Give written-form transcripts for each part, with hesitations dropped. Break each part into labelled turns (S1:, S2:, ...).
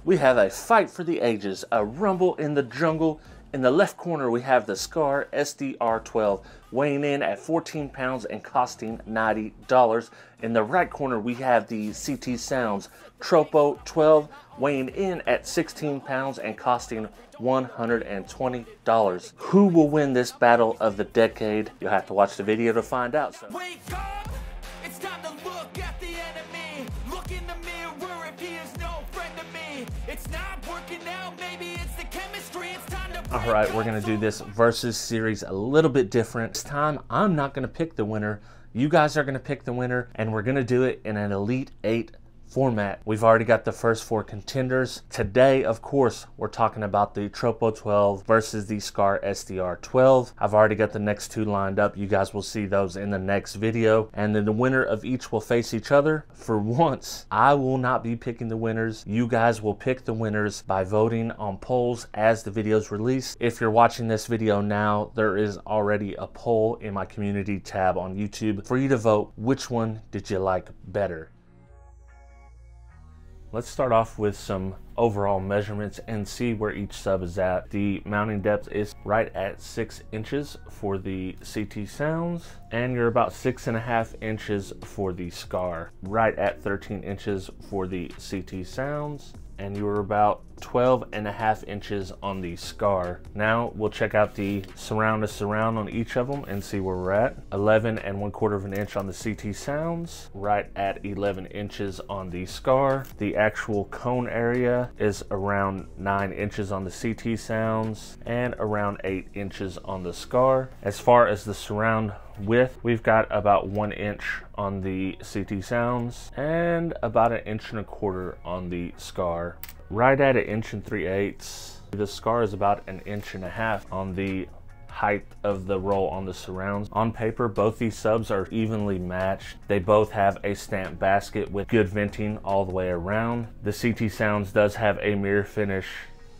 S1: We have a fight for the ages, a rumble in the jungle. In the left corner, we have the Skar SDR 12, weighing in at 14 pounds and costing $90. In the right corner, we have the CT Sounds Tropo 12, weighing in at 16 pounds and costing $120. Who will win this battle of the decade? You'll have to watch the video to find out. So.
S2: Wake up! It's time to look at the enemy. Look in the mirror if he is no friend to me. It's not working out, maybe it's the chemistry. It's time to.
S1: All right, we're gonna do this versus series a little bit different. This time, I'm not gonna pick the winner. You guys are gonna pick the winner, and we're gonna do it in an Elite 8 format. We've already got the first 4 contenders. Today, of course, we're talking about the Tropo 12 versus the Skar SDR 12. I've already got the next 2 lined up. You guys will see those in the next video. And then the winner of each will face each other. For once, I will not be picking the winners. You guys will pick the winners by voting on polls as the videos release. If you're watching this video now, there is already a poll in my community tab on YouTube for you to vote which one did you like better. Let's start off with some overall measurements and see where each sub is at. The mounting depth is right at 6 inches for the CT Sounds, and you're about 6.5 inches for the Skar, right at 13 inches for the CT Sounds, and you were about 12.5 inches on the Skar. Now we'll check out the surround to surround on each of them and see where we're at. 11.25 inch on the CT Sounds, right at 11 inches on the Skar. The actual cone area is around 9 inches on the CT Sounds and around 8 inches on the Skar. As far as the surround width, we've got about 1 inch on the CT Sounds and about 1.25 inches on the Skar. Right at 1 3/8 inches. The Skar is about 1.5 inches on the height of the roll on the surrounds. On paper, both these subs are evenly matched. They both have a stamped basket with good venting all the way around. The CT Sounds does have a mirror finish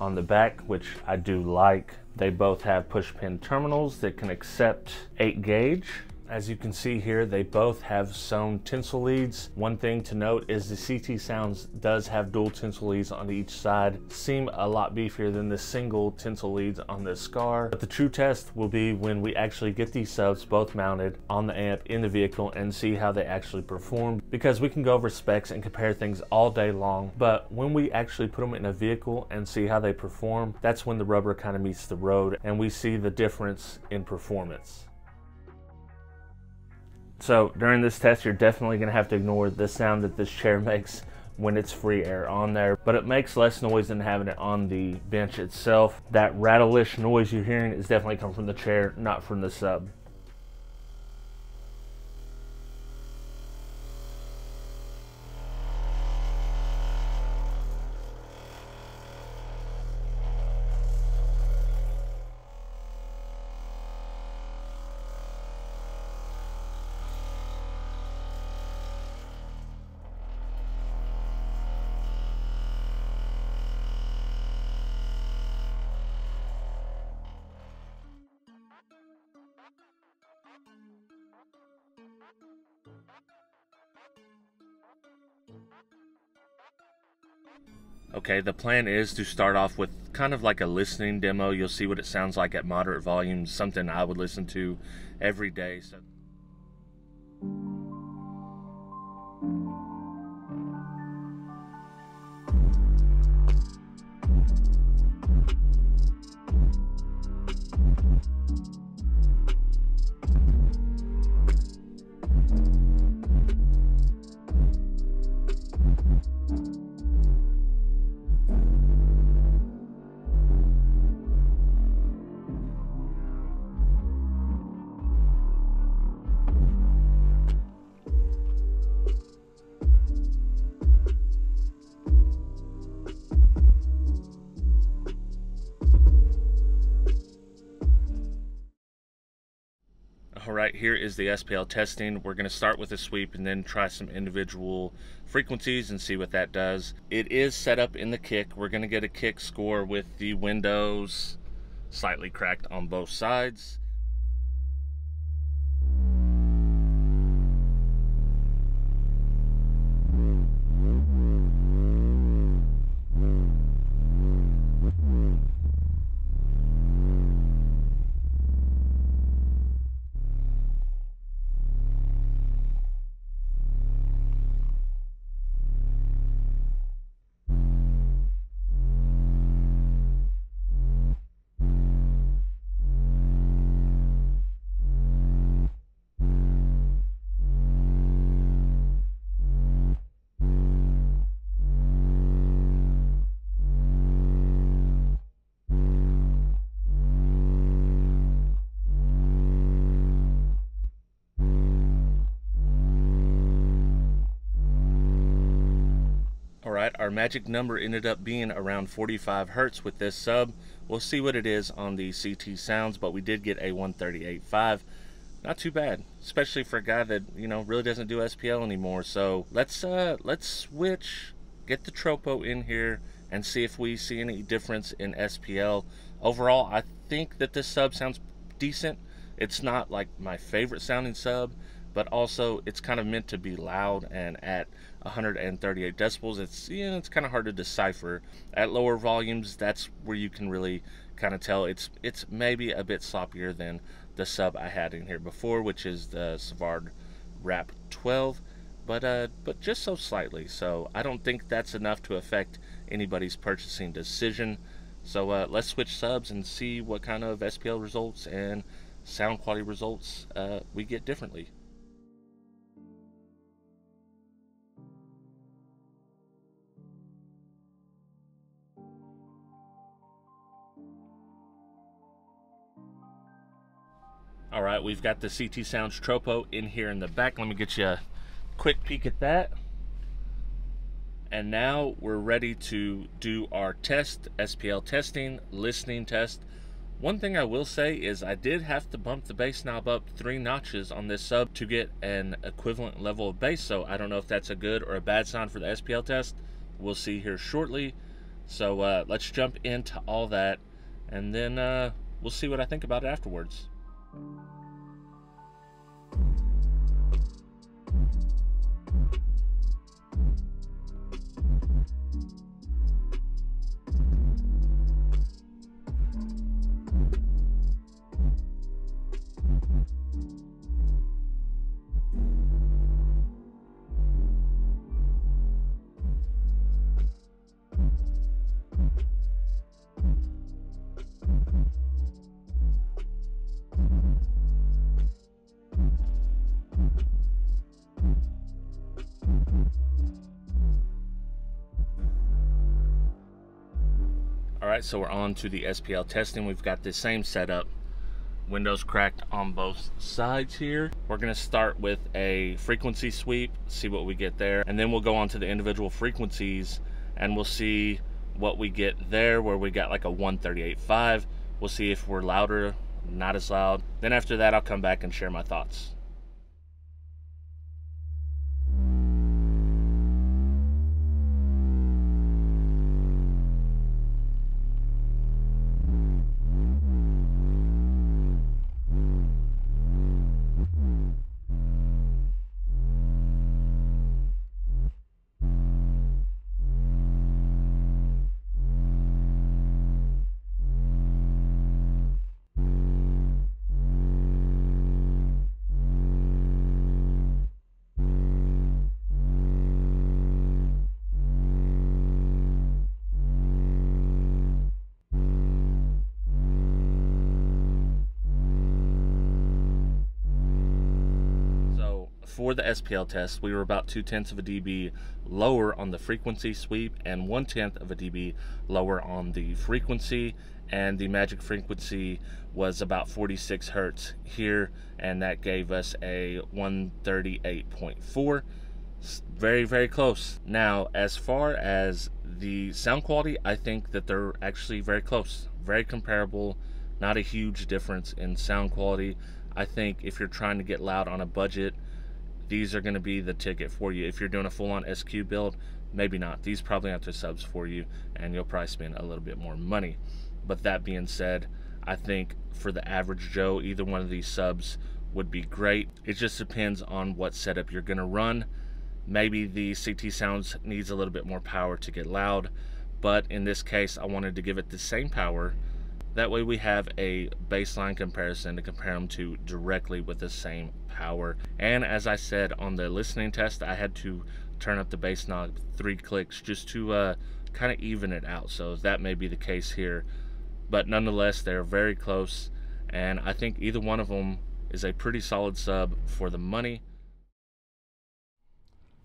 S1: on the back, which I do like. They both have push pin terminals that can accept 8 gauge. As you can see here, they both have sewn tinsel leads. One thing to note is the CT Sounds does have dual tinsel leads on each side. Seem a lot beefier than the single tinsel leads on the Skar. But the true test will be when we actually get these subs both mounted on the amp in the vehicle and see how they actually perform. Because we can go over specs and compare things all day long, but when we actually put them in a vehicle and see how they perform, that's when the rubber kind of meets the road and we see the difference in performance. So during this test, you're definitely gonna have to ignore the sound that this chair makes when it's free air on there, but it makes less noise than having it on the bench itself. That rattle-ish noise you're hearing is definitely coming from the chair, not from the sub. Okay, the plan is to start off with kind of like a listening demo. You'll see what it sounds like at moderate volumes, something I would listen to every day. So Alright, here is the SPL testing. We're going to start with a sweep and then try some individual frequencies and see what that does. It is set up in the kick. We're going to get a kick score with the windows slightly cracked on both sides. our magic number ended up being around 45 hertz with this sub. We'll see what it is on the CT Sounds, but we did get a 138.5. Not too bad, especially for a guy that, you know, really doesn't do SPL anymore. So let's switch, get the Tropo in here, and see if we see any difference in SPL. Overall, I think that this sub sounds decent. It's not like my favorite sounding sub, but also it's kind of meant to be loud, and at 138 decibels, it's, you know, it's kind of hard to decipher. At lower volumes, that's where you can really kind of tell. It's maybe a bit sloppier than the sub I had in here before, which is the Savard Rap 12, but just so slightly. So I don't think that's enough to affect anybody's purchasing decision. So let's switch subs and see what kind of SPL results and sound quality results we get differently. All right, we've got the CT Sounds Tropo in here in the back. Let me get you a quick peek at that. And now we're ready to do our test, SPL testing, listening test. One thing I will say is I did have to bump the bass knob up 3 notches on this sub to get an equivalent level of bass. So I don't know if that's a good or a bad sign for the SPL test. We'll see here shortly. So let's jump into all that, and then we'll see what I think about it afterwards. Alright, so we're on to the SPL testing. We've got the same setup, windows cracked on both sides here. We're going to start with a frequency sweep, see what we get there, and then we'll go on to the individual frequencies and we'll see what we get there, where we got like a 138.5. We'll see if we're louder, not as loud. Then after that, I'll come back and share my thoughts. For the SPL test, we were about 0.2 of a dB lower on the frequency sweep and 0.1 of a dB lower on the frequency, and the magic frequency was about 46 hertz here, and that gave us a 138.4. Very, very close. Now, as far as the sound quality, I think that they're actually very close, very comparable, not a huge difference in sound quality. I think if you're trying to get loud on a budget, these are going to be the ticket for you. If you're doing a full-on SQ build, maybe not. These probably aren't the subs for you, and you'll probably spend a little bit more money. But that being said, I think for the average Joe, either one of these subs would be great. It just depends on what setup you're going to run. Maybe the CT Sounds needs a little bit more power to get loud, but in this case, I wanted to give it the same power. That way we have a baseline comparison to compare them to directly with the same power. And as I said on the listening test, I had to turn up the bass knob 3 clicks just to kind of even it out. So that may be the case here, but nonetheless, they're very close, and I think either one of them is a pretty solid sub for the money.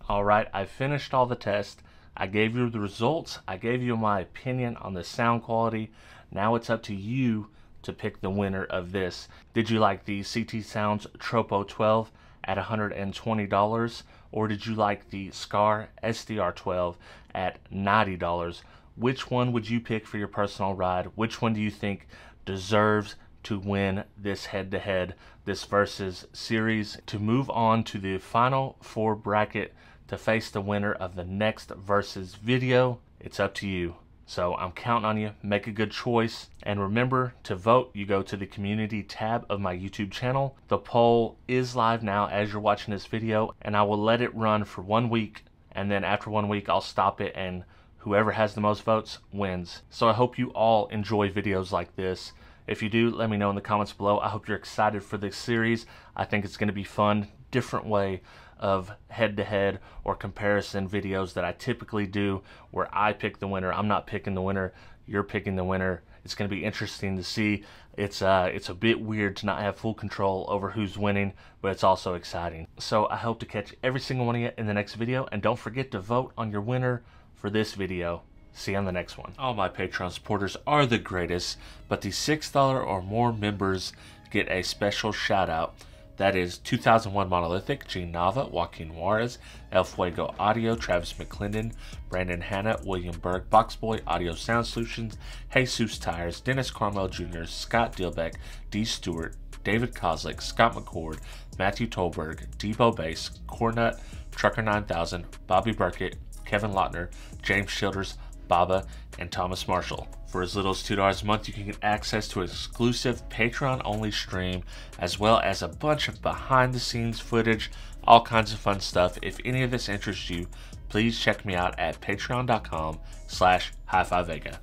S1: Alright, I finished all the tests. I gave you the results. I gave you my opinion on the sound quality. Now it's up to you to pick the winner of this. Did you like the CT Sounds Tropo 12 at $120? or did you like the Skar SDR 12 at $90? Which one would you pick for your personal ride? Which one do you think deserves to win this head-to-head, this versus series, to move on to the final four bracket to face the winner of the next versus video? It's up to you. So I'm counting on you. Make a good choice. And remember to vote. You go to the community tab of my YouTube channel. The poll is live now as you're watching this video, and I will let it run for 1 week. And then after 1 week, I'll stop it, and whoever has the most votes wins. So I hope you all enjoy videos like this. If you do, let me know in the comments below. I hope you're excited for this series. I think it's going to be fun, different way of head-to-head or comparison videos that I typically do, where I pick the winner. I'm not picking the winner, you're picking the winner. It's going to be interesting to see. It's a bit weird to not have full control over who's winning, but it's also exciting. So I hope to catch every single one of you in the next video, and don't forget to vote on your winner for this video. See you on the next one. All my Patreon supporters are the greatest, but the $6 or more members get a special shout out. That is 2001 Monolithic, Gene Nava, Joaquin Juarez, El Fuego Audio, Travis McClendon, Brandon Hanna, William Berg, Boxboy Audio Sound Solutions, Jesus Tires, Dennis Carmel Jr., Scott Dilbeck, D. Stewart, David Kozlik, Scott McCord, Matthew Tolberg, Debo Bass, Cornut, Trucker 9000, Bobby Burkett, Kevin Lautner, James Childers, Baba, and Thomas Marshall. For as little as $2 a month, you can get access to an exclusive Patreon-only stream, as well as a bunch of behind-the-scenes footage, all kinds of fun stuff. If any of this interests you, please check me out at patreon.com/HifiVega.